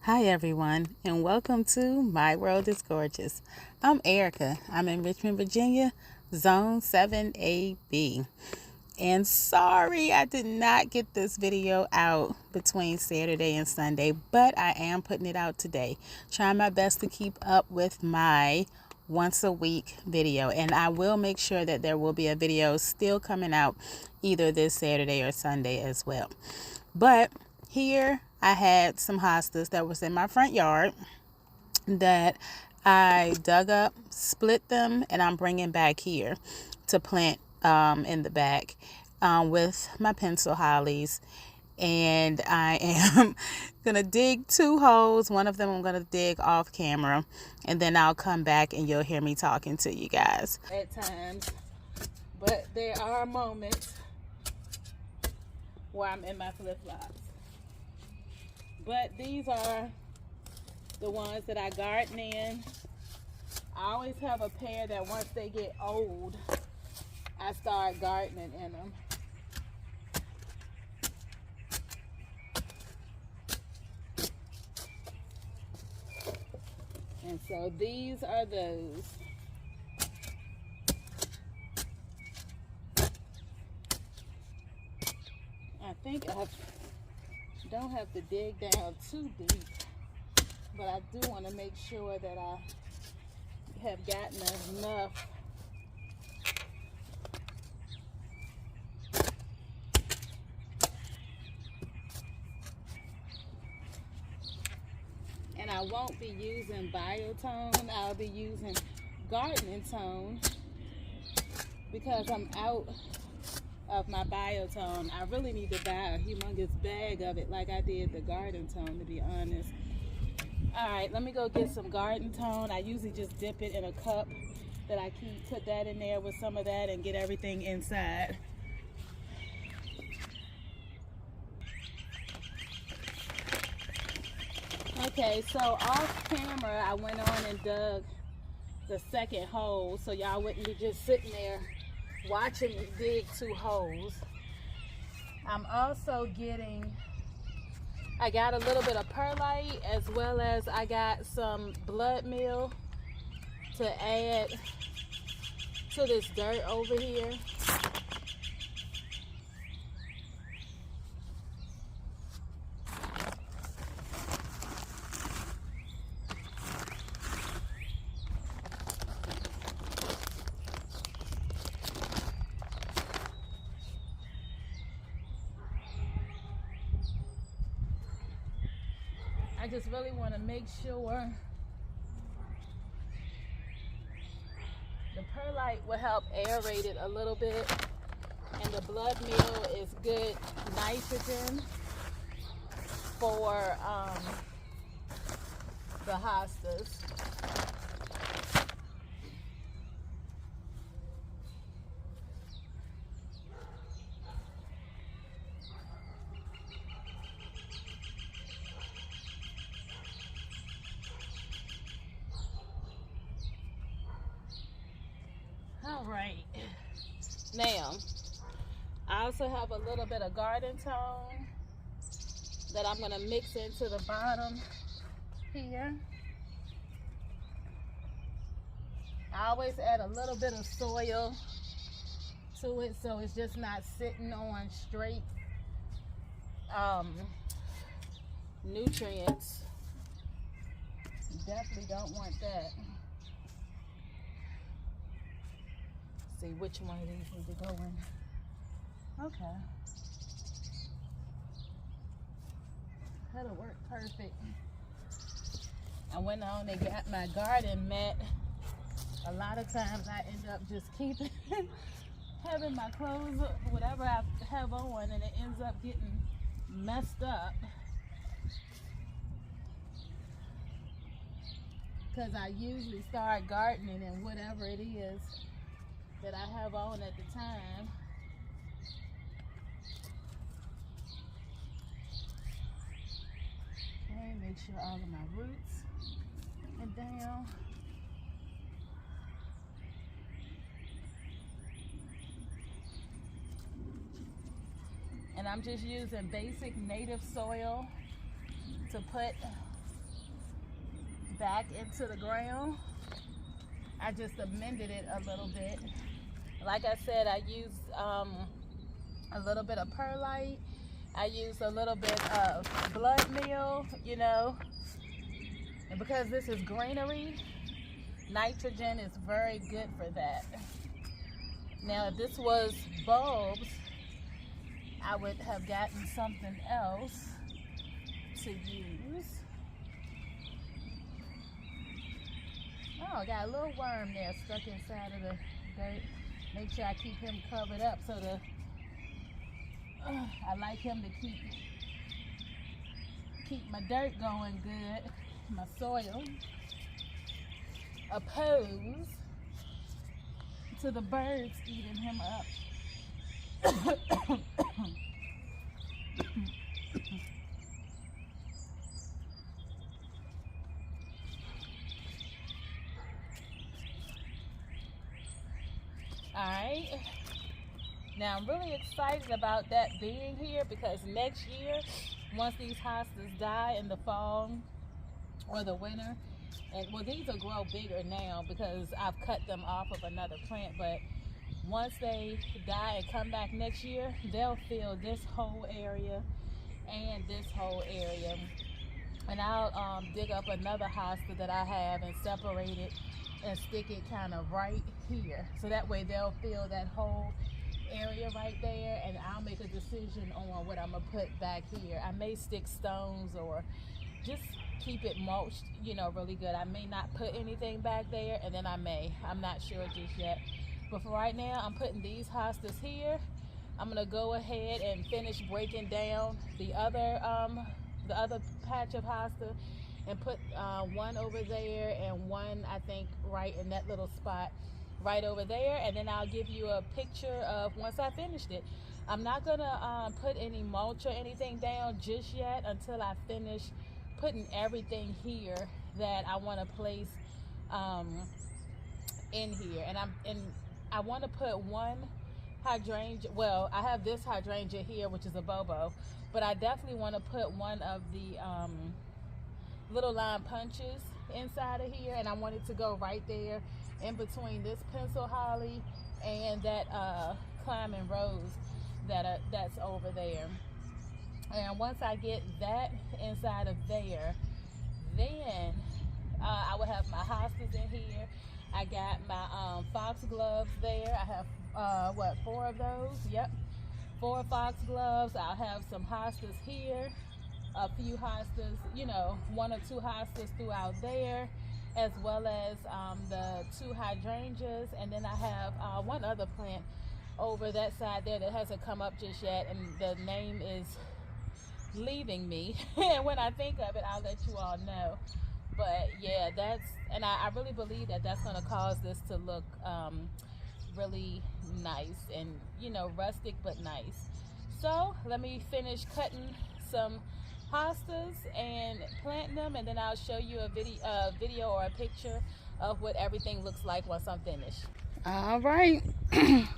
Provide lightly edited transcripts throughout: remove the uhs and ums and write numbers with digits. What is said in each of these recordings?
Hi everyone, and welcome to My World is Gorgeous. I'm Erica. I'm in Richmond, Virginia, Zone 7AB. And sorry I did not get this video out between Saturday and Sunday, but I am putting it out today. Trying my best to keep up with my once a week video, and I will make sure that there will be a video still coming out either this Saturday or Sunday as well. But here I had some hostas that was in my front yard that I dug up, split them, and I'm bringing back here to plant in the back with my pencil hollies. And I am gonna dig 2 holes. One of them I'm gonna dig off camera, and then I'll come back and you'll hear me talking to you guys at times. But there are moments where I'm in my flip-flops. But these are the ones that I garden in. I always have a pair that once they get old, I start gardening in them. And so these are those. I think I don't have to dig down too deep, but I do want to make sure that I have gotten enough and I won't be using biotone. I'll be using gardening tone because I'm out of my biotone. I really need to buy a humongous bag of it like I did the garden tone, to be honest. All right, let me go get some garden tone. I usually just dip it in a cup that I keep, put that in there with some of that and get everything inside. Okay, so off camera I went on and dug the second hole so y'all wouldn't be just sitting there watching me dig 2 holes. I'm also I got a little bit of perlite, as well as I got some blood meal to add to this dirt over here. I just really want to make sure the perlite will help aerate it a little bit, and the blood meal is good nitrogen for the hostas. All right, now I also have a little bit of garden tone that I'm going to mix into the bottom here. I always add a little bit of soil to it so it's just not sitting on straight nutrients. Definitely don't want that. See which one of these need to go in. Okay, that'll work perfect. I went on and got my garden mat. A lot of times I end up just keeping having my clothes, whatever I have on, and it ends up getting messed up because I usually start gardening in whatever it is that I have on at the time. Okay, make sure all of my roots are down. And I'm just using basic native soil to put back into the ground. I just amended it a little bit. Like I said, I used a little bit of perlite. I used a little bit of blood meal, you know. And because this is greenery, nitrogen is very good for that. Now, if this was bulbs, I would have gotten something else to use. Oh, I got a little worm there stuck inside of the dirt. Make sure I keep him covered up so I like him to keep my dirt going good, my soil, opposed to the birds eating him up. Alright, now I'm really excited about that being here because next year, once these hostas die in the fall or the winter, and well, these will grow bigger now because I've cut them off of another plant, but once they die and come back next year, they'll fill this whole area and this whole area. And I'll dig up another hosta that I have and separate it and stick it kind of right here. So that way they'll fill that whole area right there, and I'll make a decision on what I'm gonna put back here. I may stick stones or just keep it mulched, you know, really good. I may not put anything back there, and then I may. I'm not sure just yet. But for right now, I'm putting these hostas here. I'm gonna go ahead and finish breaking down the other patch of hosta and put one over there and one, I think, right in that little spot right over there, and then I'll give you a picture of once I finished it. I'm not gonna put any mulch or anything down just yet until I finish putting everything here that I want to place in here. And I want to put one hydrangea. Well, I have this hydrangea here, which is a bobo, but I definitely want to put one of the little lime punches inside of here, and I want it to go right there in between this pencil holly and that climbing rose that's over there. And once I get that inside of there, then I will have my hostas in here. I got my foxgloves there. I have 4 of those? Yep, 4 foxgloves. I'll have some hostas here, a few hostas, you know, 1 or 2 hostas throughout there, as well as the 2 hydrangeas. And then I have one other plant over that side there that hasn't come up just yet, and the name is leaving me. And when I think of it, I'll let you all know. But yeah, and I really believe that that's going to cause this to look really nice and, you know, rustic but nice. So let me finish cutting some hostas and planting them, and then I'll show you a video or a picture of what everything looks like once I'm finished. All right,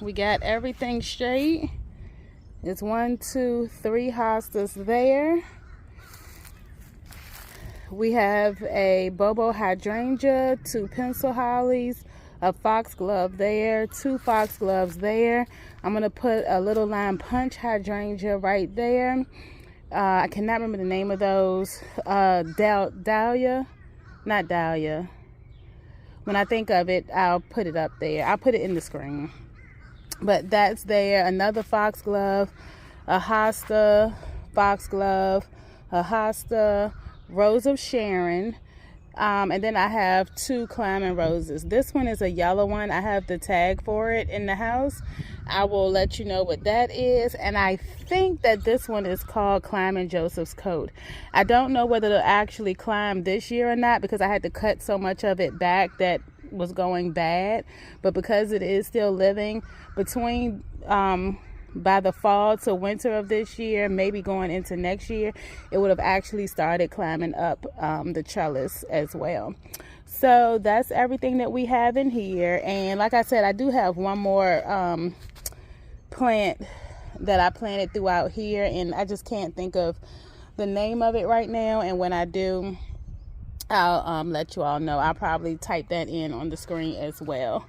we got everything straight. It's 1, 2, 3 hostas there. We have a bobo hydrangea, 2 pencil hollies, a foxglove there, 2 foxgloves there. I'm gonna put a little lime punch hydrangea right there. I cannot remember the name of those. Dahlia, not Dahlia. When I think of it, I'll put it up there. I'll put it in the screen. But that's there. Another foxglove, a hosta, foxglove, a hosta, rose of Sharon, and then I have 2 climbing roses. This one is a yellow one. I have the tag for it in the house. I will let you know what that is. And I think that this one is called Climbing Joseph's Coat. I don't know whether it'll actually climb this year or not, because I had to cut so much of it back that was going bad. But because it is still living between by the fall to winter of this year, maybe going into next year, it would have actually started climbing up the trellis as well. So that's everything that we have in here. And like I said, I do have one more plant that I planted throughout here, and I just can't think of the name of it right now. And when I do, I'll let you all know. I'll probably type that in on the screen as well.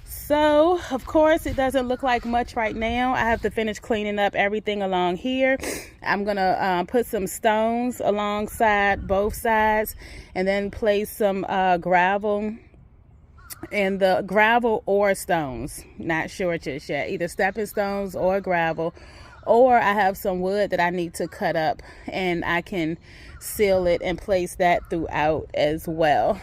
So, of course, it doesn't look like much right now. I have to finish cleaning up everything along here. I'm going to put some stones alongside both sides and then place some gravel, and the gravel or stones. Not sure just yet. Either stepping stones or gravel. Or I have some wood that I need to cut up and I can seal it and place that throughout as well.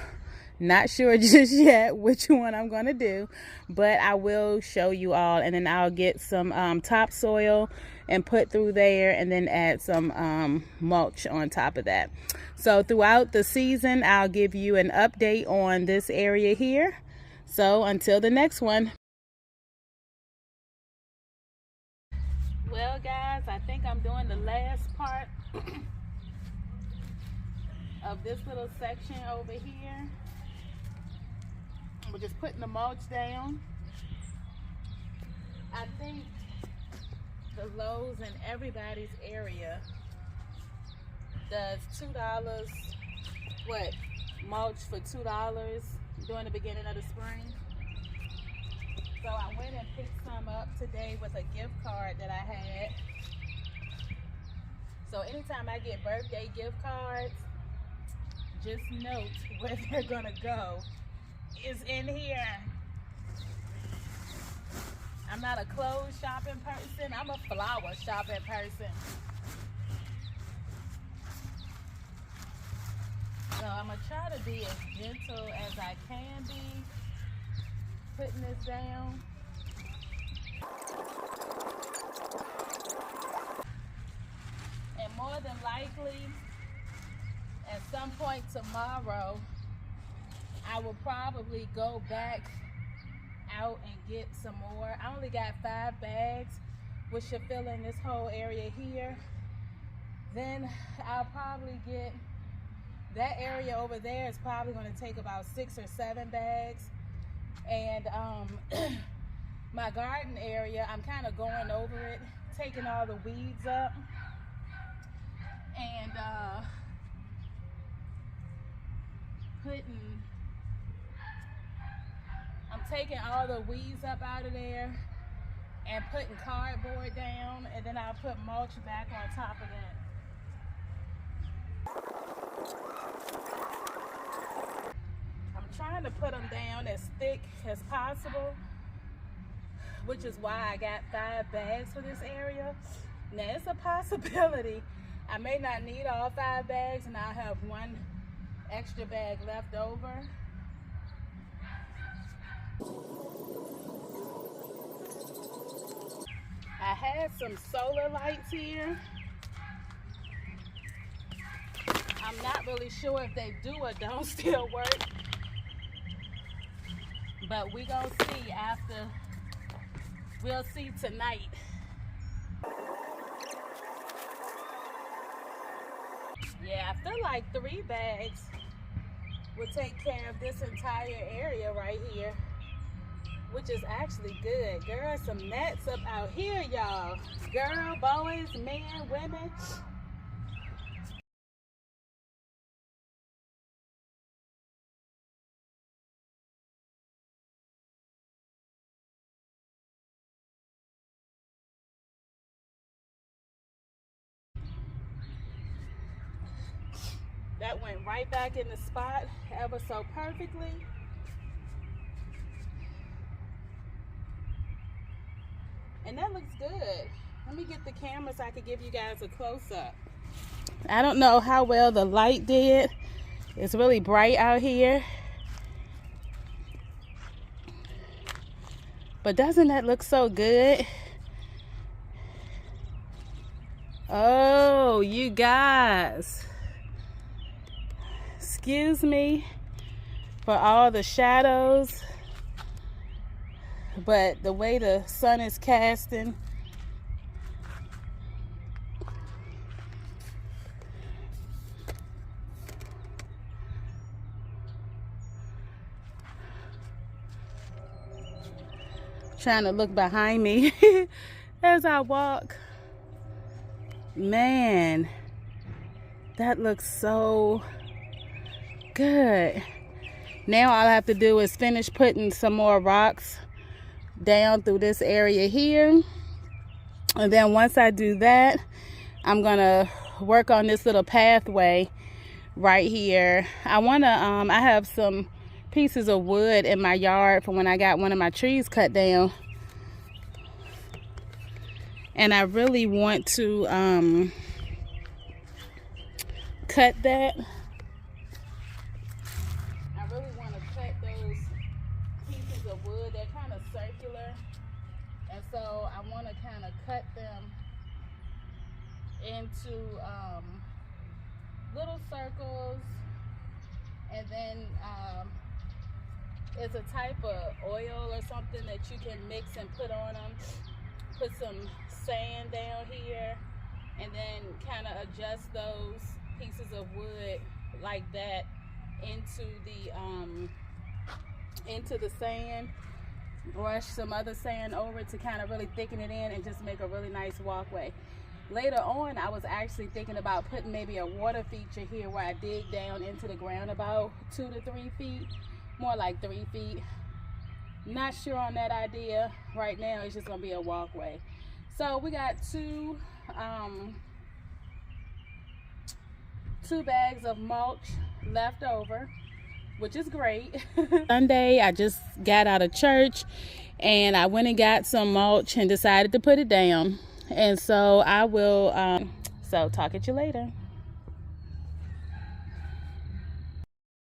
Not sure just yet which one I'm going to do, but I will show you all, and then I'll get some topsoil and put through there, and then add some mulch on top of that. So throughout the season, I'll give you an update on this area here. So until the next one. Well, guys, I think I'm doing the last part of this little section over here. We're just putting the mulch down. I think the Lowe's in everybody's area does $2, mulch for $2 during the beginning of the spring. So I went and picked some up today with a gift card that I had. So anytime I get birthday gift cards, just note where they're gonna go is in here. I'm not a clothes shopping person, I'm a flower shopping person. So I'm gonna try to be as gentle as I can be putting this down. And more than likely, at some point tomorrow, I will probably go back out and get some more. I only got 5 bags, which should fill in this whole area here. Then I'll probably get, that area over there is probably going to take about 6 or 7 bags. And my garden area, I'm kind of going over it, taking all the weeds up. And I'm taking all the weeds up out of there and putting cardboard down, and then I'll put mulch back on top of that. I'm trying to put them down as thick as possible, which is why I got 5 bags for this area. Now it's a possibility I may not need all 5 bags and I'll have 1 extra bag left over. I had some solar lights here. I'm not really sure if they do or don't still work, but we gonna see after. We'll see tonight. Yeah, I feel like 3 bags will take care of this entire area right here, which is actually good. Girl, some gnats up out here, y'all. Girl, boys, men, women. That went right back in the spot ever so perfectly. And that looks good. Let me get the camera so I can give you guys a close-up. I don't know how well the light did. It's really bright out here. But doesn't that look so good? Oh, you guys. Excuse me for all the shadows, but the way the sun is casting, trying to look behind me as I walk. Man, that looks so good. Now all I have to do is finish putting some more rocks down through this area here. And then once I do that, I'm gonna work on this little pathway right here. I have some pieces of wood in my yard from when I got one of my trees cut down. And I really want to cut that. I really want to cut those pieces of wood. They're kind of circular. And so I want to kind of cut them into little circles. And then it's a type of oil or something that you can mix and put on them. Put some sand down here and then kind of adjust those pieces of wood like that into the sand. Brush some other sand over to kind of really thicken it in and just make a really nice walkway. Later on, I was actually thinking about putting maybe a water feature here where I dig down into the ground about 2 to 3 feet, more like 3 feet. Not sure on that idea right now. It's just gonna be a walkway. So we got two bags of mulch left over, which is great. Sunday I just got out of church and I went and got some mulch and decided to put it down. And so I will so talk at you later.